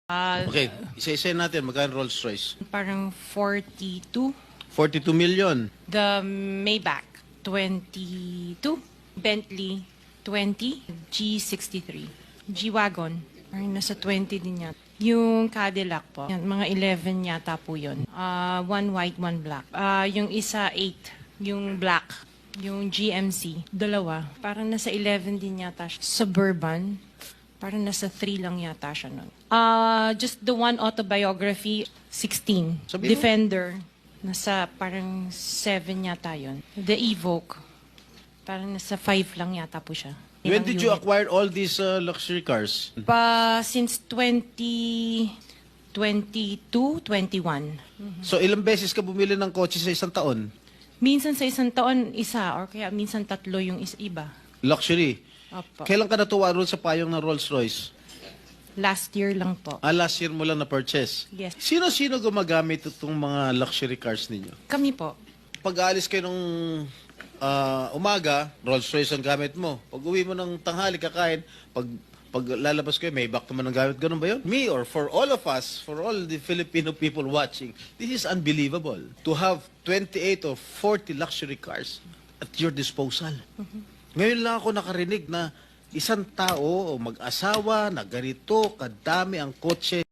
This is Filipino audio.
Okay, isa-isa natin. Magkano Rolls Royce? Parang 42. 42 million. The Maybach, 22. Bentley, 20. G63. G-Wagon, parang nasa 20 din yan. Yung Cadillac po, yan, mga 11 yata po yun. One white, one black. Yung isa, 8. Yung black. Yung GMC, dalawa. Parang nasa 11 din yata siya. Suburban, parang nasa 3 lang yata siya nun. Just the one autobiography, 16. Sabi mo? Defender, nasa parang 7 yata yun. The Evoque, parang nasa 5 lang yata po siya. When Ilang did you unit. acquire all these luxury cars? Since 2022, 21. So ilang beses ka bumili ng kotse sa isang taon? Minsan sa isang taon, isa, or kaya minsan tatlo yung iba. Luxury. Opo. Kailan ka natuwa roon sa payong ng Rolls Royce? Last year lang po. Last year mo lang na-purchase? Yes. Sino-sino gumagamit itong mga luxury cars ninyo? Kami po. Pag aalis kayo nung umaga, Rolls Royce ang gamit mo. Pag uwi mo ng tanghali, kakain, pag lalabas kayo, Maybach naman ang gamit. Ganun ba yun? Me or for all of us, for all the Filipino people watching, this is unbelievable. To have 28 or 40 luxury cars at your disposal. Ngayon lang ako nakarinig na isang tao o mag-asawa na ganito kadami ang kotse